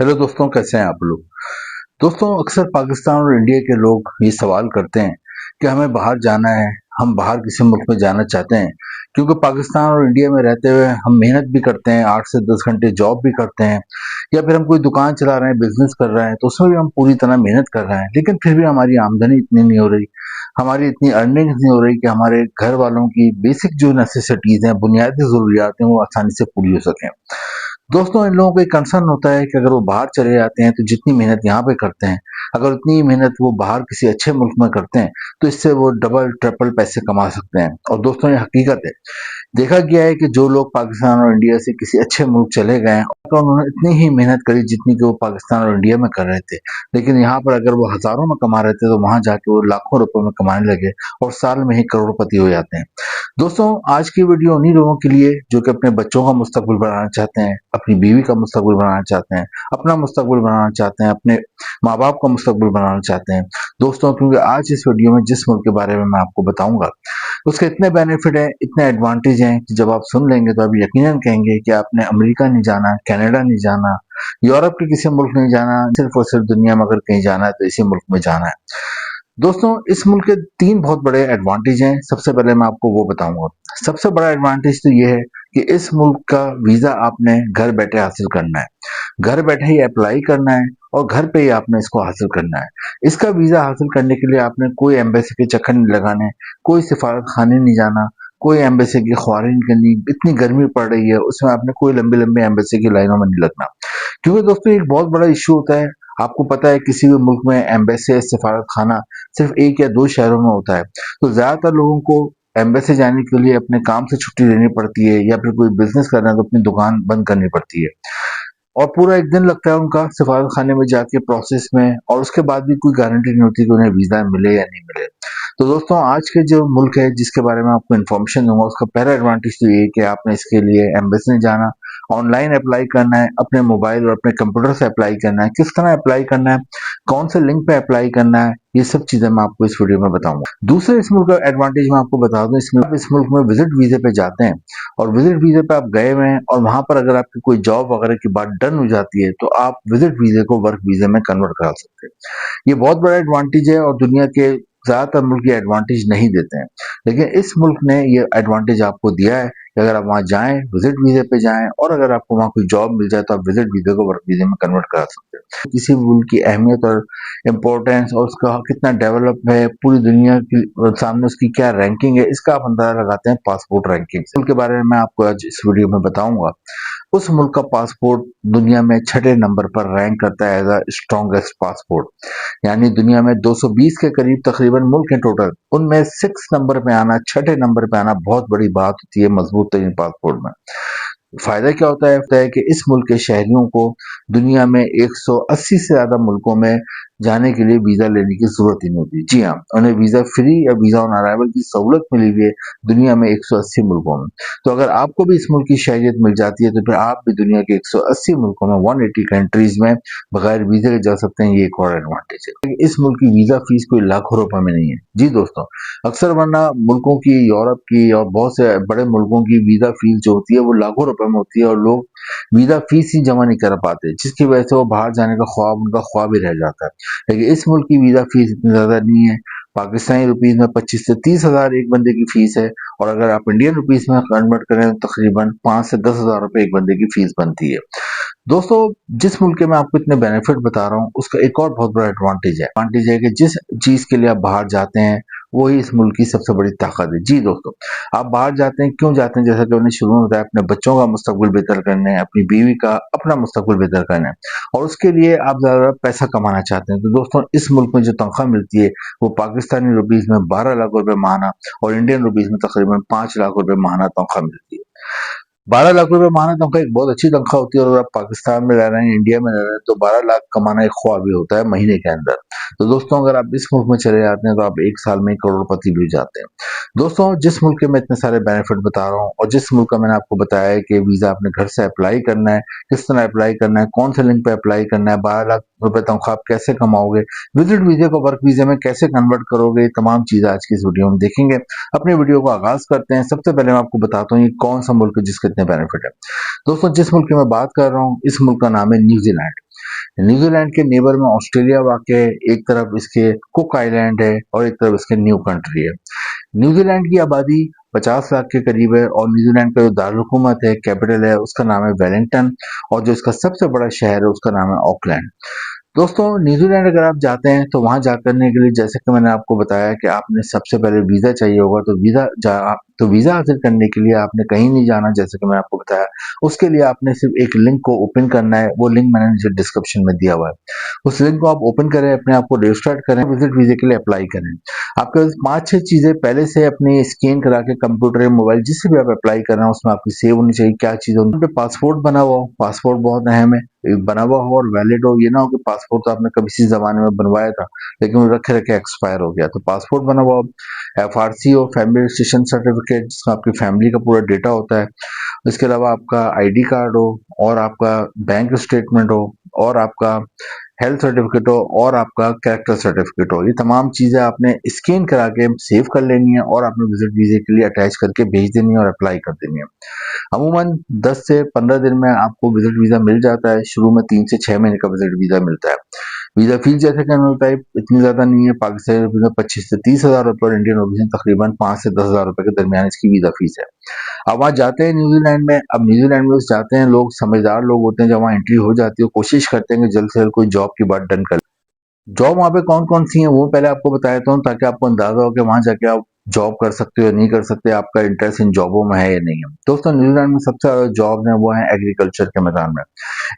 Hello दोस्तों, कैसे हैं आप लोग। दोस्तों, अक्सर पाकिस्तान और इंडिया के लोग ये सवाल करते हैं कि हमें बाहर जाना है, हम बाहर किसी मुल्क में जाना चाहते हैं, क्योंकि पाकिस्तान और इंडिया में रहते हुए हम मेहनत भी करते हैं, 8 से 10 घंटे जॉब भी करते हैं, या फिर हम कोई दुकान चला रहे हैं, बिजनेस कर रहे हैं, तो उसमें भी हम पूरी तरह मेहनत कर रहे हैं, लेकिन फिर भी हमारी आमदनी इतनी नहीं हो रही, हमारी इतनी अर्निंग नहीं हो रही कि हमारे घर वालों की बेसिक जो नेसेसिटीज हैं, बुनियादी जरूरियात हैं, वो आसानी से पूरी हो सकें। दोस्तों, इन लोगों को एक कंसर्न होता है कि अगर वो बाहर चले जाते हैं तो जितनी मेहनत यहाँ पे करते हैं, अगर उतनी ही मेहनत वो बाहर किसी अच्छे मुल्क में करते हैं, तो इससे वो डबल ट्रिपल पैसे कमा सकते हैं। और दोस्तों, ये हकीकत है। देखा गया है कि जो लोग पाकिस्तान और इंडिया से किसी अच्छे मुल्क चले गए हैं, तो उन्होंने इतनी ही मेहनत करी जितनी कि वो पाकिस्तान और इंडिया में कर रहे थे, लेकिन यहाँ पर अगर वो हजारों में कमा रहे थे, तो वहां जाके वो लाखों रुपए में कमाने लगे और साल में ही करोड़पति हो जाते हैं। दोस्तों, आज की वीडियो उन्हीं लोगों के लिए जो कि अपने बच्चों का मुस्तकबिल बनाना चाहते हैं, अपनी बीवी का मुस्तकबिल बनाना चाहते हैं, अपना मुस्तकबिल बनाना चाहते हैं, अपने माँ बाप का मुस्तकबिल बनाना चाहते हैं। दोस्तों, क्योंकि आज इस वीडियो में जिस मुल्क के बारे में मैं आपको बताऊंगा, उसके इतने बेनिफिट हैं, इतने एडवांटेज हैं कि जब आप सुन लेंगे तो आप यकीनन कहेंगे कि आपने अमेरिका नहीं जाना, कनाडा नहीं जाना, यूरोप के किसी मुल्क नहीं जाना, सिर्फ और सिर्फ दुनिया में अगर कहीं जाना है तो इसी मुल्क में जाना है। दोस्तों, इस मुल्क के 3 बहुत बड़े एडवांटेज हैं। सबसे पहले मैं आपको वो बताऊंगा। सबसे बड़ा एडवांटेज तो ये है कि इस मुल्क का वीजा आपने घर बैठे हासिल करना है। घर बैठे ही अप्लाई करना है और घर पे ही आपने इसको हासिल करना है। इसका वीजा हासिल करने के लिए आपने कोई एम्बेसी के चक्कर नहीं लगाने, कोई सिफारत खाने नहीं जाना, कोई एम्बेसी की ख्वारी नहीं करनी। इतनी गर्मी पड़ रही है, उसमें आपने कोई लंबी लंबी एम्बेसी की लाइनों में नहीं लगना, क्योंकि दोस्तों एक बहुत बड़ा इश्यू होता है। आपको पता है, किसी भी मुल्क में एम्बेसी सिफारत खाना सिर्फ 1 या 2 शहरों में होता है, तो ज्यादातर लोगों को एम्बेसी जाने के लिए अपने काम से छुट्टी लेनी पड़ती है, या फिर कोई बिजनेस करना है तो अपनी दुकान बंद करनी पड़ती है, और पूरा 1 दिन लगता है उनका सफारत खाने में जाके प्रोसेस में, और उसके बाद भी कोई गारंटी नहीं होती कि उन्हें वीजा मिले या नहीं मिले। तो दोस्तों, आज के जो मुल्क है जिसके बारे में आपको इन्फॉर्मेशन दूंगा, उसका पहला एडवांटेज तो ये है कि आपने इसके लिए एम्बेसी नहीं जाना, ऑनलाइन अप्लाई करना है, अपने मोबाइल और अपने कंप्यूटर से अप्लाई करना है। किस तरह अप्लाई करना है, कौन से लिंक पे अप्लाई करना है, ये सब चीजें मैं आपको इस वीडियो में बताऊंगा। दूसरे इस मुल्क का एडवांटेज मैं आपको बता दूं, इसमें आप इस मुल्क में विजिट वीजे पे जाते हैं, और विजिट वीजे पे आप गए हुए हैं, और वहां पर अगर आपकी कोई जॉब वगैरह की बात डन हो जाती है, तो आप विजिट वीजे को वर्क वीजे में कन्वर्ट करा सकते हैं। ये बहुत बड़ा एडवांटेज है, और दुनिया के ज्यादातर मुल्क ये एडवांटेज नहीं देते हैं, लेकिन इस मुल्क ने ये एडवांटेज आपको दिया है कि अगर आप वहां जाएं, विजिट वीजे पे जाएं, और अगर आपको वहां कोई जॉब मिल जाए, तो आप विजिट वीजे को वर्क वीजे में कन्वर्ट करा सकते हैं। किसी भी मुल्क की अहमियत और इम्पोर्टेंस और उसका कितना डेवलप है, पूरी दुनिया के सामने उसकी क्या रैंकिंग है, इसका आप अंदाजा लगाते हैं पासपोर्ट रैंकिंग से। के बारे में मैं आपको आज इस वीडियो में बताऊंगा। उस मुल्क का पासपोर्ट दुनिया में 6ठे नंबर पर रैंक करता है एज अ स्ट्रॉन्गेस्ट पासपोर्ट, यानी दुनिया में 220 के करीब तकरीबन मुल्क हैं टोटल, उनमें 6 नंबर पे आना, 6ठे नंबर पे आना बहुत बड़ी बात होती है मजबूत तरीन पासपोर्ट में। फायदा क्या होता है कि इस मुल्क के शहरियों को दुनिया में 180 से ज्यादा मुल्कों में जाने के लिए वीजा लेने की जरूरत ही नहीं होती। जी हाँ, उन्हें वीजा फ्री या वीजा ऑन अराइवल की सहूलत मिली हुई है दुनिया में 180 मुल्कों में। तो अगर आपको भी इस मुल्क की शहरियत मिल जाती है, तो फिर आप भी दुनिया के 180 मुल्कों में, 180 कंट्रीज में बगैर वीजे के जा सकते हैं। ये एक और एडवांटेज है। इस मुल्क की वीजा फीस कोई लाखों रुपए में नहीं है। जी दोस्तों, अक्सर वरना मुल्कों की, यूरोप की और बहुत से बड़े मुल्कों की वीजा फीस जो होती है वो लाखों रुपए में होती है, और लोग वीजा फीस ही जमा नहीं कर पाते, जिसकी वजह से वो बाहर जाने का ख्वाब उनका ख्वाब ही रह जाता है। लेकिन इस मुल्क की वीजा फीस इतनी ज्यादा नहीं है। पाकिस्तानी रुपीस में 25 से 30 हजार एक बंदे की फीस है, और अगर आप इंडियन रुपीस में कन्वर्ट करें तो तकरीबन 5 से 10 हजार रुपए एक बंदे की फीस बनती है। दोस्तों, जिस मुल्क के मैं आपको इतने बेनिफिट बता रहा हूँ, उसका एक और बहुत बड़ा एडवांटेज है कि जिस चीज के लिए आप बाहर जाते हैं, वही इस मुल्क की सबसे बड़ी ताकत है। जी दोस्तों, आप बाहर जाते हैं, क्यों जाते हैं? जैसा कि मैंने शुरू में बताया, अपने बच्चों का मुस्तकबिल बेहतर करने, अपनी बीवी का, अपना मुस्तकबिल बेहतर करने, और उसके लिए आप ज्यादा पैसा कमाना चाहते हैं। तो दोस्तों, इस मुल्क में जो तनख्वाह मिलती है, वो पाकिस्तानी रुपीज में 12 लाख रुपए माहाना, और इंडियन रुपीज में तकरीबन 5 लाख रुपए माहाना तनख्वाह मिलती है। 12 लाख रुपए माहाना तनख्वाह एक बहुत अच्छी तनख्वाह होती है, और अगर आप पाकिस्तान में रह रहे हैं, इंडिया में रह रहे हैं, तो 12 लाख कमाना एक ख्वाब ही होता है महीने के अंदर। तो दोस्तों, अगर आप इस मुल्क में चले जाते हैं, तो आप एक साल में ही करोड़पति भी हो जाते हैं। दोस्तों, जिस मुल्क के मैं इतने सारे बेनिफिट बता रहा हूँ, और जिस मुल्क का मैंने आपको बताया है कि वीजा अपने घर से अप्लाई करना है, किस तरह अप्लाई करना है, कौन से लिंक पे अप्लाई करना है, 12 लाख रुपए तनख्वाह आप कैसे कमाओगे, विजिट वीजा को वर्क वीजा में कैसे कन्वर्ट करोगे, ये तमाम चीजें आज की इस वीडियो में देखेंगे। अपनी वीडियो को आगाज करते हैं। सबसे पहले मैं आपको बताता हूँ ये कौन सा मुल्क है जिसके इतने बेनिफिट है। दोस्तों, जिस मुल्क की मैं बात कर रहा हूँ, इस मुल्क का नाम है न्यूजीलैंड। न्यूजीलैंड के नेबर में ऑस्ट्रेलिया वाक़ है, एक तरफ इसके कुक आइलैंड है और एक तरफ इसके न्यू कंट्री है। न्यूजीलैंड की आबादी 50 लाख के करीब है और न्यूजीलैंड का जो दारुल-हुकूमत है, कैपिटल है, उसका नाम है वेलिंगटन और जो इसका सबसे बड़ा शहर है, उसका नाम है ऑकलैंड। दोस्तों न्यूजीलैंड अगर आप जाते हैं तो वहाँ जा करने के लिए जैसे कि मैंने आपको बताया कि आपने सबसे पहले वीज़ा चाहिए होगा तो वीज़ा हासिल करने के लिए आपने कहीं नहीं जाना जैसे कि मैंने आपको बताया। उसके लिए आपने सिर्फ़ एक लिंक को ओपन करना है, वो लिंक मैंने नीचे डिस्क्रिप्शन में दिया हुआ है। उस लिंक को आप ओपन करें, अपने आप को रजिस्टर्ड करें, विज़िट वीज़े के लिए अप्लाई करें। आपके पास 5-6 चीज़ें पहले से अपनी स्कैन करा के कंप्यूटर या मोबाइल जिससे भी आप अप्लाई कर रहे हैं उसमें आपकी सेव होनी चाहिए। क्या चीज़ होनी चाहिए? पासपोर्ट बना हुआ हो, पासपोर्ट बहुत अहम है। बना हुआ हो और वैलिड हो, ये ना हो कि पासपोर्ट तो आपने कभी किसी ज़माने में बनवाया था, लेकिन वो रखे-रखे एक्सपायर हो गया। तो पासपोर्ट बना हुआ हो, एफआरसी हो, फैमिली रजिस्ट्रेशन सर्टिफिकेट जिसमें आपकी फैमिली का पूरा डेटा होता है। इसके अलावा आपका आईडी कार्ड हो और आपका बैंक स्टेटमेंट हो और आपका हेल्थ सर्टिफिकेट हो और आपका कैरेक्टर सर्टिफिकेट हो। ये तमाम चीज़ें आपने स्कैन करा के सेव कर लेनी है और आपने विज़िट वीज़े के लिए अटैच करके भेज देनी है और अप्लाई कर देनी है। अमूमन 10 से 15 दिन में आपको विज़िट वीज़ा मिल जाता है। शुरू में 3 से 6 महीने का विज़िट वीज़ा मिलता है। वीज़ा फीस जैसे कि मिलता है इतनी ज़्यादा नहीं है। पाकिस्तानी रुपये में 25 से 30 हज़ार रुपये और इंडियन रुपीज़ में तकरीबन 5 से 10 हज़ार रुपये के दरमियान इसकी वीज़ा फीस है। अब वहाँ जाते हैं न्यूजीलैंड में, अब न्यूजीलैंड में जाते हैं लोग समझदार लोग होते हैं, जब वहाँ एंट्री हो जाती है कोशिश करते हैं कि जल्द से जल्द कोई जॉब की बात डन कर। जॉब वहाँ पे कौन-कौन सी हैं वो पहले आपको बता देता हूँ ताकि आपको अंदाज़ा हो कि वहाँ जाके आप जॉब कर सकते हो या नहीं कर सकते, आपका इंटरेस्ट इन जॉबों में है या नहीं है। दोस्तों न्यूजीलैंड में सबसे ज़्यादा जॉब्स हैं वो हैं एग्रीकल्चर के मैदान में।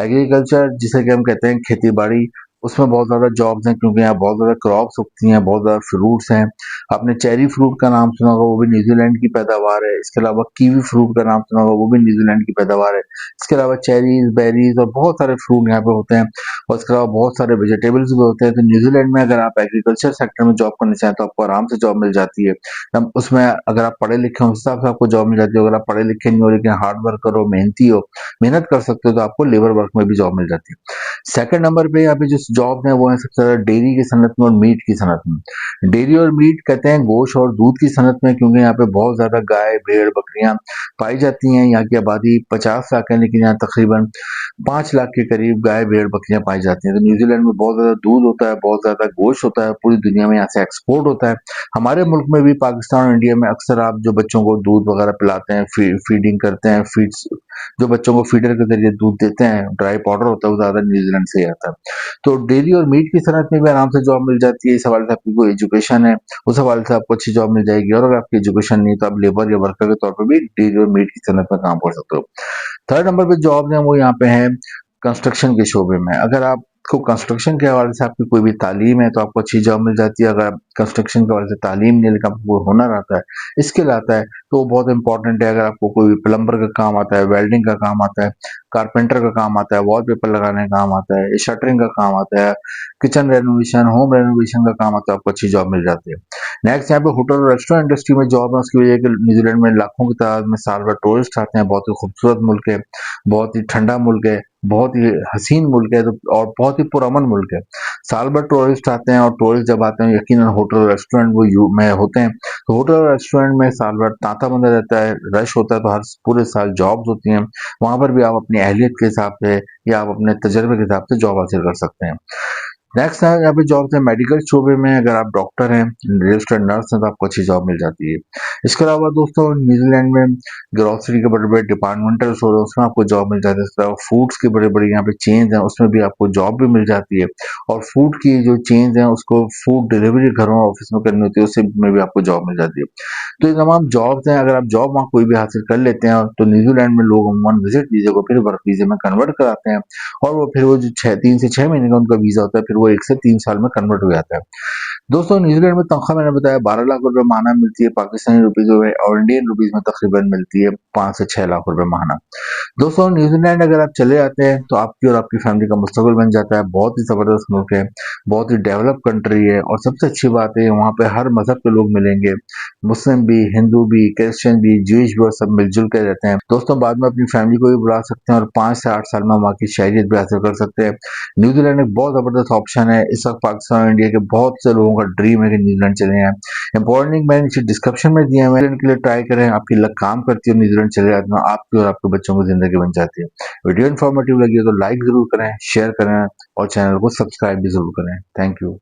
एग्रीकल्चर जिसे कि हम कहते हैं खेती-बाड़ी, उसमें बहुत ज़्यादा जॉब्स हैं क्योंकि यहाँ बहुत ज़्यादा क्रॉप्स उगती हैं, बहुत ज़्यादा फ्रूट्स हैं। आपने चेरी फ्रूट का नाम सुना होगा, वो भी न्यूजीलैंड की पैदावार है। इसके अलावा कीवी फ्रूट का नाम सुना होगा, वो भी न्यूजीलैंड की पैदावार है। इसके अलावा चेरीज़, बेरीज़ और बहुत सारे फ्रूट यहाँ पे होते हैं और इसके अलावा बहुत सारे वेजिटेबल्स भी होते हैं। तो न्यूजीलैंड में अगर आप एग्रीकल्चर सेक्टर में जॉब करना चाहें तो आपको आराम से जॉब मिल जाती है। उसमें अगर आप पढ़े लिखे हो उस हिसाब से आपको जॉब मिल जाती है। अगर आप पढ़े लिखे नहीं हो लेकिन हार्ड वर्कर हो, मेहनती हो, मेहनत कर सकते हो तो आपको लेबर वर्क में भी जॉब मिल जाती है। सेकंड नंबर पे यहाँ पे जो जॉब है वो है सबसे ज़्यादा डेयरी की सनत में और मीट की सनत में। डेयरी और मीट कहते हैं गोश्त और दूध की सनत में क्योंकि यहाँ पे बहुत ज़्यादा गाय, भेड़, बकरियाँ पाई जाती हैं। यहाँ की आबादी 50 लाख है लेकिन यहाँ तकरीबन 5 लाख के करीब गाय, भेड़, बकरियाँ पाई जाती हैं। तो न्यूजीलैंड में बहुत ज़्यादा दूध होता है, बहुत ज़्यादा गोश्त होता है, पूरी दुनिया में यहाँ से एक्सपोर्ट होता है। हमारे मुल्क में भी पाकिस्तान और इंडिया में अक्सर आप जो बच्चों को दूध वगैरह पिलाते हैं, फीडिंग करते हैं, फीड्स जो बच्चों को फीडर के ज़रिए दूध देते हैं, ड्राई पाउडर होता है वो ज़्यादा न्यूजीलैंड से ही आता है। तो डेयरी और मीट की सनत में भी आराम से जॉब मिल जाती है। इस हवाले से आपकी कोई एजुकेशन है, उस हवाले से आपको अच्छी जॉब मिल जाएगी और अगर आपकी एजुकेशन नहीं है तो आप लेबर या वर्कर के तौर पे भी डेयरी और मीट की सनत में काम कर सकते हो। थर्ड नंबर पे जॉब्स हैं वो यहाँ पे हैं कंस्ट्रक्शन के शोबे में। अगर आपको कंस्ट्रक्शन के हवाले से आपकी कोई भी तालीम है तो आपको अच्छी जॉब मिल जाती है। अगर आप कंस्ट्रक्शन के हवाले से तालीम नहीं लेकिन आपको कोई हुनर आता है, स्किल आता है तो वो बहुत इंपॉर्टेंट है। अगर आपको कोई प्लम्बर का काम आता है, वेल्डिंग का काम आता है, कारपेंटर का काम आता है, वॉलपेपर लगाने का काम आता है, शटरिंग का काम आता है, किचन रेनोवेशन, होम रेनोवेशन का काम आता है, आपको अच्छी जॉब मिल जाती है। नेक्स्ट यहाँ पे होटल और रेस्टोरेंट इंडस्ट्री में जॉब है उसकी वजह है कि न्यूजीलैंड में लाखों की तादाद में साल भर टूरिस्ट आते हैं। बहुत ही खूबसूरत मुल्क है, बहुत ही ठंडा मुल्क है, बहुत ही हसीन मुल्क है तो और बहुत ही पुरअमन मुल्क है। साल भर टूरिस्ट आते हैं और टूरिस्ट जब आते हैं यकीनन होटल रेस्टोरेंट वो में होते हैं। तो होटल रेस्टोरेंट में साल भर तांता बंदा रहता है, रश होता है तो हर पूरे साल जॉब्स होती हैं। वहाँ पर भी आप अपनी अहलियत के हिसाब से या आप अपने तजर्बे के हिसाब से जॉब हासिल कर सकते हैं। नेक्स्ट है यहाँ पे जॉब्स है मेडिकल शोबे में। अगर आप डॉक्टर हैं, रजिस्टर्ड नर्स हैं तो आपको अच्छी जॉब मिल जाती है। इसके अलावा दोस्तों न्यूजीलैंड में ग्रोसरी के बड़े-बड़े डिपार्टमेंटल स्टोर हैं उसमें आपको जॉब मिल जाती है। इसके अलावा फूड्स की बड़ी-बड़ी यहाँ पे चेन्स हैं उसमें भी आपको जॉब भी मिल जाती है और फूड की जो चेन्स हैं उसको फूड डिलीवरी घरों ऑफिस में करनी होती है उससे में भी आपको जॉब मिल जाती है। तो ये तमाम जॉब्स हैं। अगर आप जॉब वहाँ कोई भी हासिल कर लेते हैं तो न्यूजीलैंड में लोग अमूमन विजिट वीज़े को फिर वर्क वीज़े में कन्वर्ट कराते हैं और वो फिर वो जो 3 से 6 महीने का उनका वीज़ा होता है फिर वो 1 से 3 साल में कन्वर्ट हो जाता है। दोस्तों न्यूजीलैंड में तनख्वाह मैंने बताया 12 लाख रुपए माहाना मिलती है पाकिस्तानी रुपीज़ में और इंडियन रुपीज़ में तकरीबन मिलती है 5 से 6 लाख रुपए माहाना। दोस्तों न्यूजीलैंड अगर आप चले जाते हैं तो आपकी और आपकी फैमिली का मुस्तकबिल बन जाता है। बहुत ही ज़बरदस्त मुल्क है, बहुत ही डेवलप कंट्री है और सबसे अच्छी बात है वहाँ पे हर मज़हब के लोग मिलेंगे। मुस्लिम भी, हिंदू भी, क्रिश्चियन भी, ज्यूइश भी और सब मिल-जुल के रहते हैं। दोस्तों बाद में अपनी फैमिली को भी बुला सकते हैं और 5 से 8 साल में वहाँ की शहरियत भी हासिल कर सकते हैं। न्यूजीलैंड एक बहुत ज़बरदस्त ऑप्शन है। इस वक़्त पाकिस्तान और इंडिया के बहुत से लोगों का ड्रीम है कि न्यूजीलैंड चले जाएं। इंपॉर्टेंट मैंने नीचे डिस्क्रिप्शन में दिया है, न्यूजीलैंड के लिए ट्राई करें, आपकी लक काम करती है, न्यूजीलैंड चले जाते हैं, आपकी और आपके बच्चों की जिंदगी बन जाती है। वीडियो इन्फॉर्मेटिव लगी हो तो लाइक जरूर करें, शेयर करें और चैनल को सब्सक्राइब भी जरूर करें। Thank you.